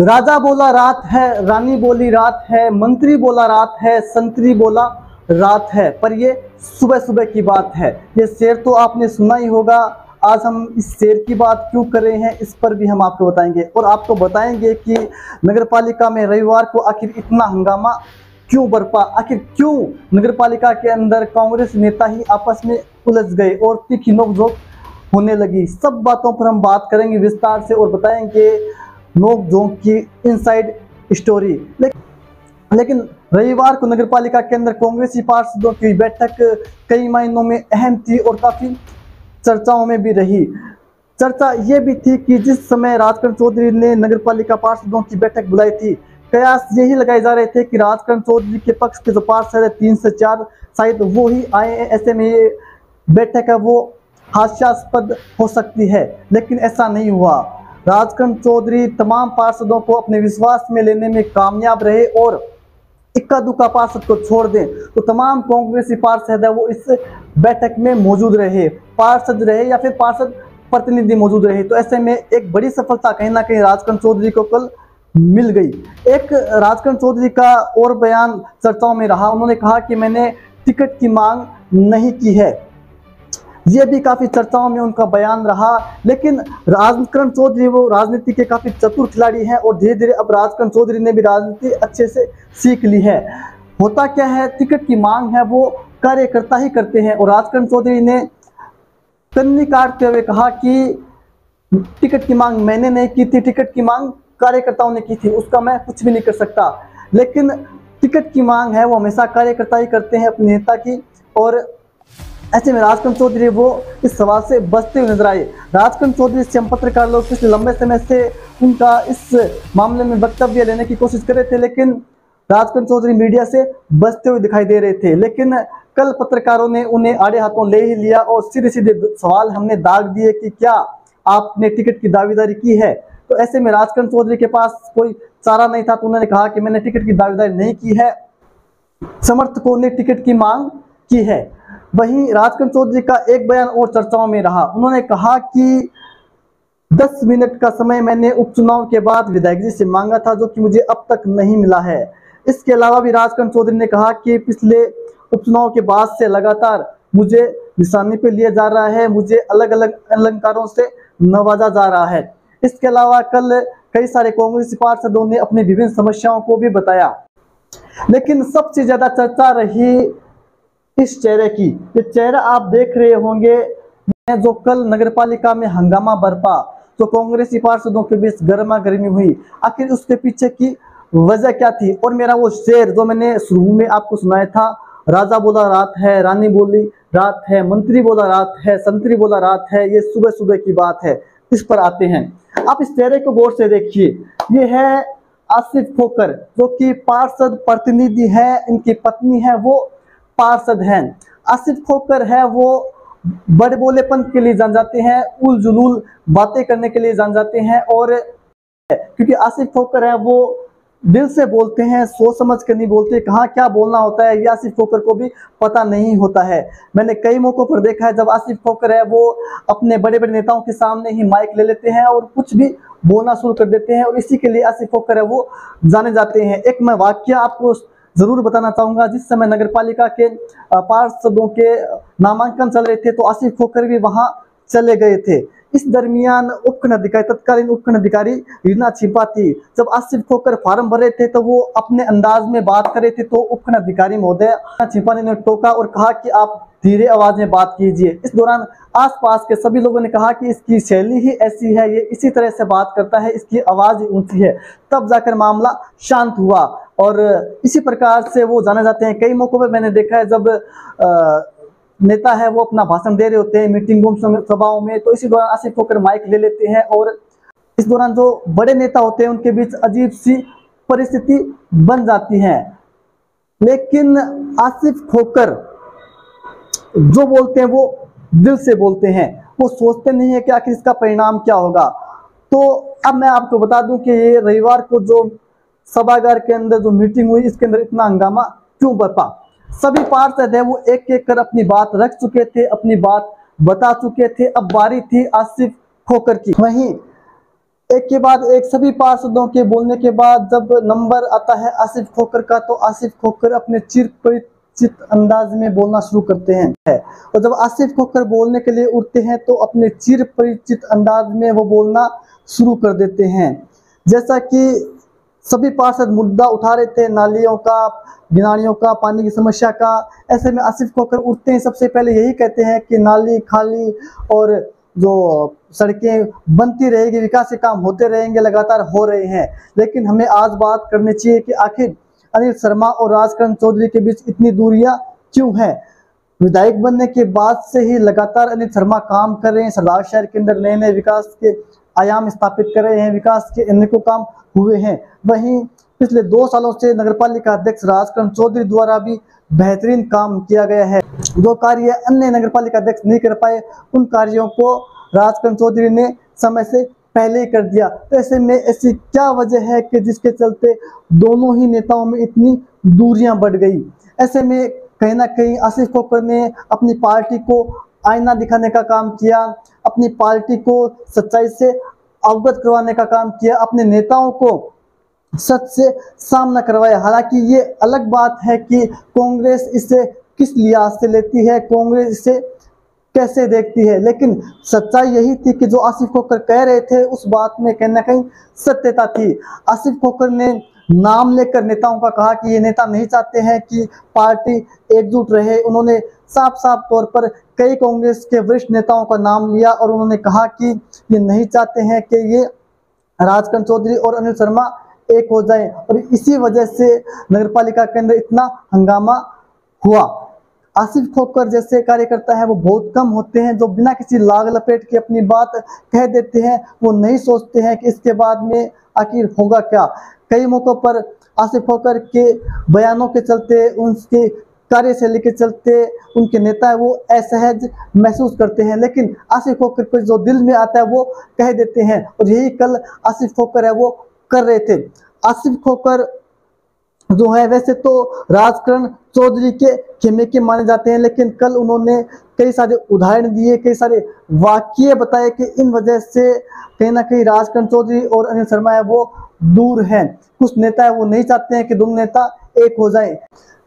राजा बोला रात है, रानी बोली रात है, मंत्री बोला रात है, संतरी बोला रात है, पर ये सुबह सुबह की बात है। ये शेर तो आपने सुना ही होगा। आज हम इस शेर की बात क्यों कर रहे हैं, इस पर भी हम आपको बताएंगे और आपको बताएंगे कि नगरपालिका में रविवार को आखिर इतना हंगामा क्यों बरपा, आखिर क्यों नगरपालिका के अंदर कांग्रेस नेता ही आपस में उलझ गए और तीखी नोकझोंक होने लगी। सब बातों पर हम बात करेंगे विस्तार से और बताएंगे नोकझोंक की इनसाइड स्टोरी। लेकिन रविवार को नगरपालिका के अंदर कांग्रेसी पार्षदों की बैठक कई मायनों में अहम थी और काफी चर्चाओं में भी रही। चर्चा ये भी थी कि जिस समय राजकरण चौधरी ने नगरपालिका पार्षदों की बैठक बुलाई थी, कयास यही लगाए जा रहे थे कि राजकरण चौधरी के पक्ष के जो पार्षद है 3 से 4 शायद वो ही आए। ऐसे में ये बैठक है वो हास्यास्पद हो सकती है, लेकिन ऐसा नहीं हुआ। राजकरण चौधरी तमाम पार्षदों को अपने विश्वास में लेने में कामयाब रहे और इक्का दुक्का पार्षद को छोड़ दें तो तमाम कांग्रेसी पार्षद है वो इस बैठक में मौजूद रहे, पार्षद रहे या फिर पार्षद प्रतिनिधि मौजूद रहे। तो ऐसे में एक बड़ी सफलता कहीं ना कहीं राजकरण चौधरी को कल मिल गई। एक राजकरण चौधरी का और बयान चर्चाओं में रहा। उन्होंने कहा कि मैंने टिकट की मांग नहीं की है, ये भी काफी चर्चाओं में उनका बयान रहा। लेकिन राजकरण चौधरी वो राजनीति के काफी चतुर खिलाड़ी हैं और धीरे धीरे अब राजकरण चौधरी ने भी राजनीति अच्छे से सीख ली है। होता क्या है, टिकट की मांग है वो कार्यकर्ता ही करते हैं और राजकरण चौधरी ने कन्नी काटते हुए कहा कि टिकट की मांग मैंने नहीं की थी, टिकट की मांग कार्यकर्ताओं ने की थी, उसका मैं कुछ भी नहीं कर सकता। लेकिन टिकट की मांग है वो हमेशा कार्यकर्ता ही करते हैं अपने नेता की। और ऐसे में राजकरण चौधरी वो इस सवाल से बचते हुए नजर आए। राजकरण चौधरी से हम पत्रकार लोग पिछले लंबे समय से उनका इस मामले में वक्तव्य लेने की कोशिश कर रहे थे, लेकिन राजकरण चौधरी मीडिया से बचते हुए दिखाई दे रहे थे। लेकिन कल पत्रकारों ने उन्हें आड़े हाथों ले ही लिया और सीधे सीधे सवाल हमने दाग दिए कि क्या आपने टिकट की दावेदारी की है। तो ऐसे में राजकरण चौधरी के पास कोई चारा नहीं था, तो उन्होंने कहा कि मैंने टिकट की दावेदारी नहीं की है, समर्थकों ने टिकट की मांग की है। वहीं राजकरण चौधरी का एक बयान और चर्चाओं में रहा। उन्होंने कहा कि 10 मिनट का समय मैंने उपचुनाव के बाद विधायक जी से मांगा था, जो कि मुझे अब तक नहीं मिला है। इसके अलावा भी राजकरण चौधरी ने कहा कि पिछले उपचुनाव के बाद से लगातार मुझे निशाने पे लिया जा रहा है, मुझे अलग अलग अलंकारों से नवाजा जा रहा है। इसके अलावा कल कई सारे कांग्रेसी पार्षदों ने अपनी विभिन्न समस्याओं को भी बताया, लेकिन सबसे ज्यादा चर्चा रही इस चेहरे की। ये चेहरा आप देख रहे होंगे, जो कल नगरपालिका में हंगामा बरपा, तो कांग्रेसी पार्षदों के बीच गर्मा गर्मी हुई, आखिर उसके पीछे की वजह क्या थी। और मेरा वो शेर जो मैंने शुरू में आपको सुनाया था, राजा बोला रात है, रानी बोली रात है, मंत्री बोला रात है, संतरी बोला रात है, ये सुबह सुबह की बात है। इस पर आते हैं, आप इस चेहरे को गौर से देखिए। ये है आसिफ खोकर, जो कि पार्षद प्रतिनिधि है, इनकी पत्नी है वो पार्षद हैं। आसिफ खोकर है वो बड़े बोलेपन के लिए जान जाते हैं, उल जुलूल बातें करने के लिए जान जाते हैं। और क्योंकि आसिफ खोकर है वो दिल से बोलते हैं, सोच समझ कर नहीं बोलते, कहाँ क्या बोलना होता है ये आसिफ खोकर को भी पता नहीं होता है। मैंने कई मौकों पर देखा है जब आसिफ खोकर है वो अपने बड़े बड़े नेताओं के सामने ही माइक ले लेते हैं और कुछ भी बोलना शुरू कर देते हैं, और इसी के लिए आसिफ खोकर है वो जाने जाते हैं। एक मैं वाक्य आपको जरूर बताना चाहूंगा। जिस समय नगरपालिका के पार्षदों के नामांकन चल रहे थे तो आसिफ खोकर भी वहां चले गए थे। इस दरमियान उपखंड अधिकारी, तत्कालीन उपखंड अधिकारी रीना छिपा थी। जब आसिफ खोकर फार्म भर रहे थे तो वो अपने अंदाज में बात कर रहे थे, तो उपखंड अधिकारी महोदय छिपा ने टोका और कहा कि आप धीरे आवाज में बात कीजिए। इस दौरान आसपास के सभी लोगों ने कहा कि इसकी शैली ही ऐसी है, ये इसी तरह से बात करता है, इसकी आवाज ही ऊंची है। तब जाकर मामला शांत हुआ और इसी प्रकार से वो जाने जाते हैं। कई मौकों पर मैंने देखा है जब नेता है वो अपना भाषण दे रहे होते हैं मीटिंग रूम सभाओं में, तो इसी दौरान आसिफ खोकर माइक ले लेते हैं और इस दौरान जो बड़े नेता होते हैं उनके बीच अजीब सी परिस्थिति बन जाती है। लेकिन आसिफ खोकर जो बोलते हैं वो दिल से बोलते हैं, वो सोचते नहीं है कि आखिर इसका परिणाम क्या होगा। तो अब मैं आपको बता दूं कि ये रविवार को जो सभागार के अंदर जो मीटिंग हुई, इसके अंदर इतना हंगामा क्यों बरपा। सभी पार्षद है वो एक एक कर अपनी बात रख चुके थे, अपनी बात बता चुके थे। अब बारी थी आसिफ खोकर की। वहीं एक के बाद एक सभी पार्षदों के बोलने के बाद जब नंबर आता है आसिफ खोखर का, तो आसिफ खोखर अपने चिर परिचित अंदाज में बोलना शुरू करते हैं। और जब आसिफ खोखर बोलने के लिए उठते हैं तो अपने चिर परिचित अंदाज में वो बोलना शुरू कर देते हैं। जैसा कि सभी पार्षद मुद्दा उठा रहे थे नालियों का, गिनानियों का, पानी की समस्या का, ऐसे में आसिफ खोखर उठते हैं सबसे पहले यही कहते हैं कि नाली खाली और जो सड़कें बनती रहेगी, विकास के काम होते रहेंगे, लगातार हो रहे हैं। लेकिन हमें आज बात करनी चाहिए कि आखिर अनिल शर्मा और राजकरण चौधरी के बीच इतनी दूरियां क्यों हैं। विधायक बनने के बाद से ही लगातार अनिल शर्मा काम कर रहे हैं, सरदार शहर के अंदर नए नए विकास के आयाम स्थापित कर रहे हैं, विकास के अनेकों काम हुए हैं। वहीं पिछले 2 सालों से नगरपालिका अध्यक्ष राजकरण चौधरी द्वारा भी बेहतरीन काम किया गया है। जो कार्य अन्य नगरपालिका अध्यक्ष नहीं कर पाए, उन कार्यों को राजकरण चौधरी ने समय से पहले ही कर दिया। तो ऐसे में ऐसी क्या वजह है कि जिसके चलते दोनों ही नेताओं में इतनी दूरियां बढ़ गई। ऐसे में कहीं ना कहीं आसिफ खोखर ने अपनी पार्टी को आईना दिखाने का काम किया, अपनी पार्टी को सच्चाई से अवगत करवाने का काम किया, अपने नेताओं को सच से सामना करवाया। हालांकि ये अलग बात है कि कांग्रेस इसे किस लिहाज से लेती है, कांग्रेस इसे कैसे देखती है, लेकिन सच्चाई यही थी कि जो आसिफ खोखर कह रहे थे उस बात में कहीं ना कहीं सत्यता थी। आसिफ खोखर ने नाम लेकर नेताओं का कहा कि ये नेता नहीं चाहते हैं कि पार्टी एकजुट रहे। उन्होंने साफ साफ तौर पर कई कांग्रेस के वरिष्ठ नेताओं का नाम लिया और उन्होंने कहा कि ये नहीं चाहते हैं कि ये राजकरण चौधरी और अनिल शर्मा एक हो जाए, और इसी वजह से नगरपालिका के अंदर इतना हंगामा हुआ। आसिफ खोखर जैसे कार्यकर्ता है वो बहुत कम होते हैं जो बिना किसी लाग लपेट के अपनी बात कह देते हैं। वो नहीं सोचते हैं कि इसके बाद में आखिर होगा क्या। कई मौकों पर आसिफ खोखर के बयानों के चलते, उनके कार्यशैली के चलते उनके नेता वो असहज महसूस करते हैं, लेकिन आसिफ खोखर को जो दिल में आता है वो कह देते हैं, और यही कल आसिफ खोखर है वो कर रहे थे। आसिफ खोखर जो है वैसे तो राजकरण चौधरी के खेमे के माने जाते हैं, लेकिन कल उन्होंने कई सारे उदाहरण दिए, कई सारे वाक्य बताए कि इन वजह से कहीं ना कहीं राजकरण चौधरी और अनिल शर्मा है वो दूर हैं। कुछ नेता है वो नहीं चाहते हैं कि दोनों नेता एक हो जाएं।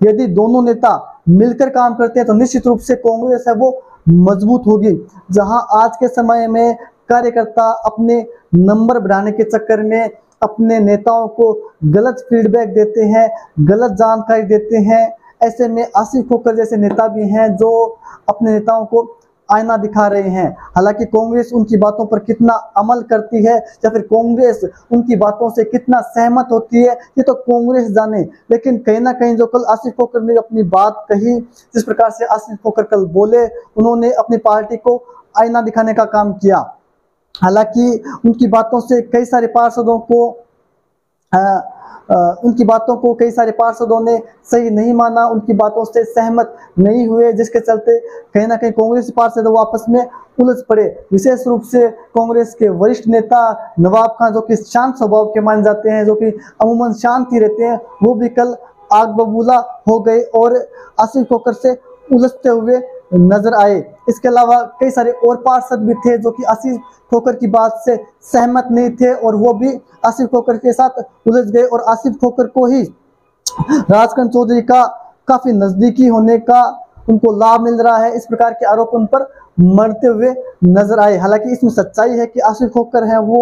यदि दोनों नेता मिलकर काम करते हैं तो निश्चित रूप से कांग्रेस है वो मजबूत होगी। जहां आज के समय में कार्यकर्ता अपने नंबर बढ़ाने के चक्कर में अपने नेताओं को गलत फीडबैक देते हैं, गलत जानकारी देते हैं, ऐसे में आसिफ खोखर जैसे नेता भी हैं जो अपने नेताओं को आईना दिखा रहे हैं। हालांकि कांग्रेस उनकी बातों पर कितना अमल करती है या फिर कांग्रेस उनकी बातों से कितना सहमत होती है ये तो कांग्रेस जाने, लेकिन कहीं ना कहीं जो कल आसिफ खोखर ने अपनी बात कही, जिस प्रकार से आसिफ खोखर कल बोले, उन्होंने अपनी पार्टी को आईना दिखाने का काम किया। हालांकि उनकी बातों से कई सारे पार्षदों को कई सारे पार्षदों ने सही नहीं माना, उनकी बातों से सहमत नहीं हुए, जिसके चलते कहीं ना कहीं कांग्रेस पार्षद वो आपस में उलझ पड़े। विशेष रूप से कांग्रेस के वरिष्ठ नेता नवाब खान जो कि शांत स्वभाव के माने जाते हैं, जो कि अमूमन शांत ही रहते हैं, वो भी कल आग बबूला हो गए और आसिफ खोखर से उलझते हुए नजर आए। इसके अलावा कई सारे और पार्षद भी थे जो कि आसिफ खोखर की बात से सहमत नहीं थे और वो भी आसिफ खोखर के साथ उलझ गए और आसिफ खोखर को ही राजकरण चौधरी का काफी नजदीकी होने का उनको लाभ मिल रहा है, इस प्रकार के आरोप उन पर मरते हुए नजर आए। हालांकि इसमें सच्चाई है कि आसिफ खोखर हैं वो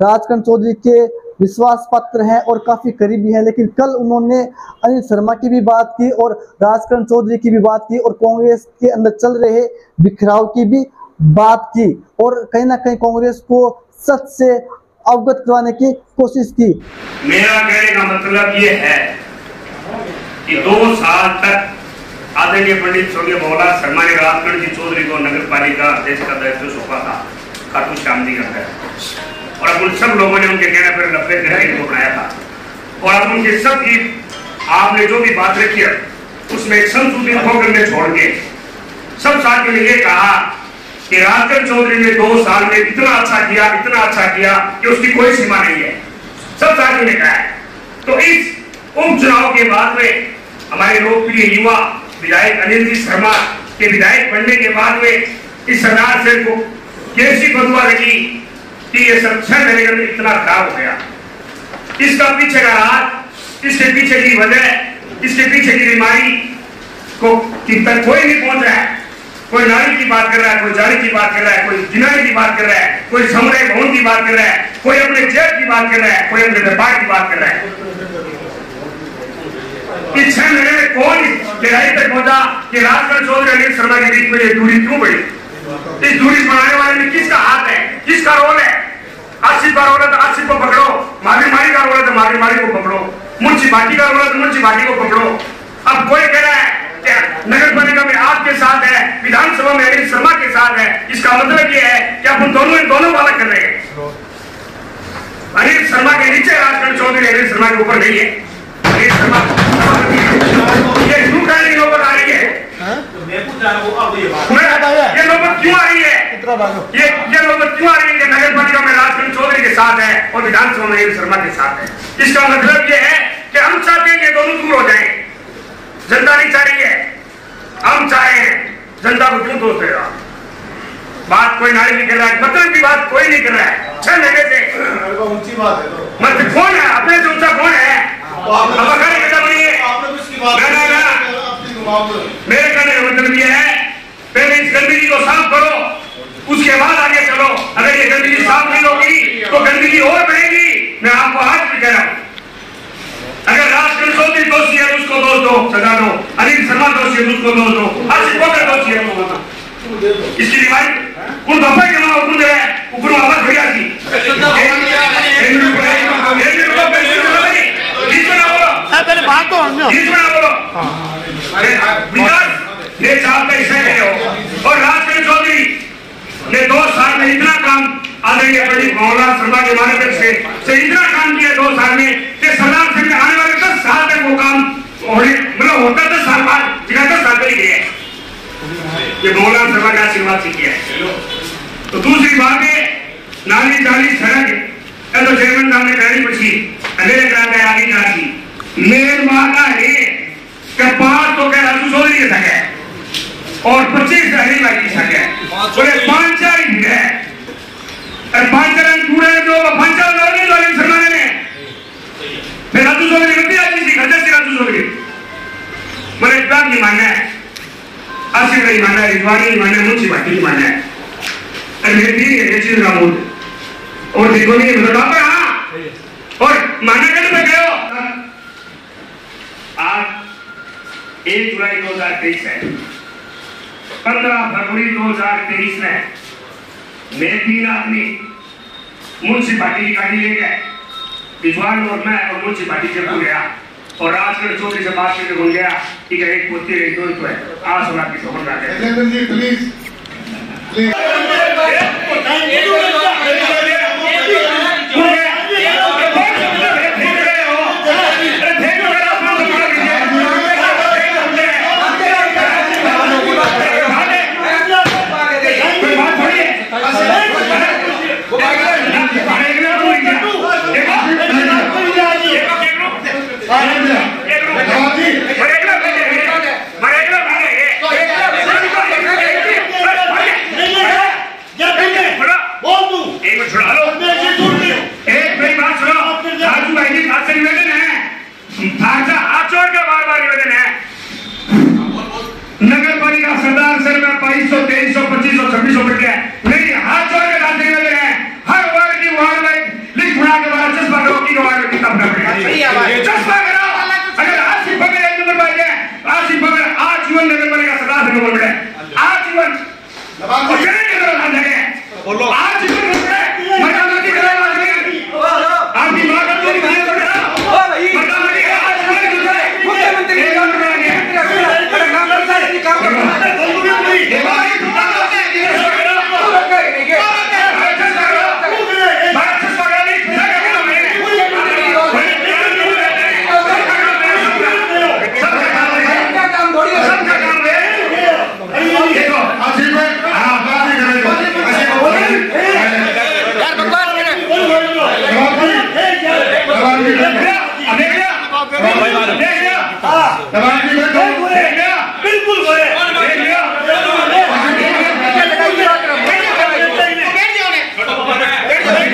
राजकरण चौधरी के विश्वास पात्र हैं और काफी करीबी हैं, लेकिन कल उन्होंने अनिल शर्मा की भी बात की और राजकरण चौधरी की भी बात की और कांग्रेस के अंदर चल रहे बिखराव की भी बात की और कहीं ना कहीं कांग्रेस को सच से अवगत करवाने की कोशिश की। मेरा कहने का मतलब ये है कि 2 साल तक आदरणीय पंडित स्वर्गीय भवलाल शर्मा ने राजकरण जी चौधरी को नगर पालिका अध्यक्ष का दायित्व सौंपा था खाटू श्याम जी का, और अब उन सब लोगों ने उनके कहने पर लपेट करके इनको बनाया था। और अब उनके सब की आपने जो भी बात रखी है उसमें संशोधित होकर में छोड़ के सब साथियों ने ये कहा कि राजकरण चौधरी ने 2 साल में इतना अच्छा किया कि उसकी कोई सीमा नहीं है, सब साथियों ने कहा है। तो इस उपचुनाव के बाद में हमारे लोकप्रिय युवा विधायक अनिल जी शर्मा के विधायक बनने के बाद में इस सरदार शहर को कैसी बदुआ लगी, कि ये सब 6 महीने के अंदर इतना खराब हो गया। इसका पीछे का राज, इसके पीछे की वजह, इसके पीछे की बीमारी को तक कोई नहीं पहुंच रहा है। कोई नारी की बात कर रहा है, कोई जाली की बात कर रहा है, कोई जिनारी की बात कर रहा है, कोई समुदाय भवन की बात कर रहा है, कोई अपने जेब की बात कर रहा है, कोई अपने व्यापार की बात कर रहा है। इस 6 महीने में कौन गहराई तक पहुंचा कि राजगढ़ चौधरी अनिल शर्मा के बीच में ये दूरी क्यों बढ़ी? इस दूरी बनाने वाले में किसका हाथ है, किसका रोल है? आसिफ का रोल है तो आसिफ को पकड़ो, मारी का रोल है तो मारी को पकड़ो, मुंशी भाटी का रोल है तो मुंशी भाटी को पकड़ो। अब कोई कह रहा है नगर पालिका में आपके साथ है, विधानसभा में अनिल शर्मा के साथ है। इसका मतलब यह है कि अपन दोनों वाला कर रहे हैं। अनिल शर्मा के नीचे राजगढ़ चौधरी, अनिल शर्मा के ऊपर नहीं है। अनिल शर्मा ये क्यों कहने नौबत आ रही है? ये नौबत क्यों आ रही है? ये नौबत क्यों आ रही है कि नगर पालिका में राजगढ़ चौधरी के साथ है और विधानसभा में अनिल शर्मा के साथ है? इसका मतलब यह है कि हम चाहते हैं कि दोनों दूर हो जाएं। जनता नहीं चाह रही है, हम चाह रहे हैं। जनता को क्यों दोष देगा? बात कोई नारी नहीं कर रहा है, मतलब की बात कोई नहीं कर रहा है। 6 महीने से ऊंची बात है तो मतलब कौन है अपने से ऊंचा कौन है? मेरे कहने का मतलब यह है पहले इस गंदगी को साफ करो, उसके बाद आगे चलो। अगर ये गंदगी साफ नहीं होगी तो गंदगी और बढ़ेगी। मैं आपको आज भी कह रहा हूं, अगर राजगढ़ चौधरी दोषी है उसको दोष दो, सजा दो। अनिल शर्मा दोषी है उसको दोष दो। आसिफ बकर दोषी है उसको दो। इसकी रिवाइज उन दफा के नाम उन है ऊपर आवाज भैया की पहले बात तो हम विकास ने साहब का हिस्सा रहे हो और राजगढ़ चौधरी ने 2 साल में इतना काम आदरणीय पंडित भंवरलाल शर्मा के मार्गदर्शन से इतना काम किया 2 साल में कि सरदार सिंह आने वाले 10 साल तक वो काम मतलब होता 10 साल बाद 10 साल कर गए। ये भंवरलाल शर्मा का आशीर्वाद से किया है। तो दूसरी बात है नाली जाली सड़क तो चेयरमैन साहब ने कहनी पड़ी अंधेरे करा गया आगे करा की मेन मांगा है कि 5 तो कह राजू चौधरी के सके और 25 हरी भाई की सके बोले 5-4 ही है और 5-4 पूरे जो 5-4 लोग नहीं अनिल शर्मा ने फिर राजू चौधरी ने दिया किसी खर्चे से राजू चौधरी मैंने इतना नहीं मानना है, आसिफ नहीं मानना है, रिजवानी नहीं मानना है, मुंशी भाटी नहीं मानना है। और मेरे दी है ये चीज रामूद और देखो नहीं मतलब आप हाँ और मानना करने पे गए हो। आज 1 जुलाई 2023 है, 15 फरवरी 2023 में मैं 3 आदमी मुंशी भाटी की गाड़ी ले गए, विद्वान और मैं और मुंशी भाटी जब गया और राजगढ़ चौधरी से बात करके बोल गया कि एक पोती है 2 तो है आज होना की खबर ना दे प्लीज नगर पालिका सरदार सर में 2200, 2300, 2500, 2600 बढ़ गया नहीं हाथ जोड़ के दांत निकल हैं। हर वार्ड की वार्ड में लिस्ट बना के बाद चश्मा करो की वार्ड में कितना फर्क है चश्मा करो। अगर आसिफ बकर एक नंबर पर जाए आसिफ बकर आजीवन नगर पालिका सरदार से नंबर मिले आजीवन और चले के तरफ आ जाएंगे बोलो आजीवन मजा मत करो आपकी मां का तो नहीं करो ओ भाई मजा मत करो आजीवन मुख्यमंत्री काम करना बिल्कुल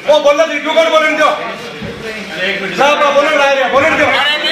वो बोलना थी क्यों कर बोलने दो साहब बोलने दो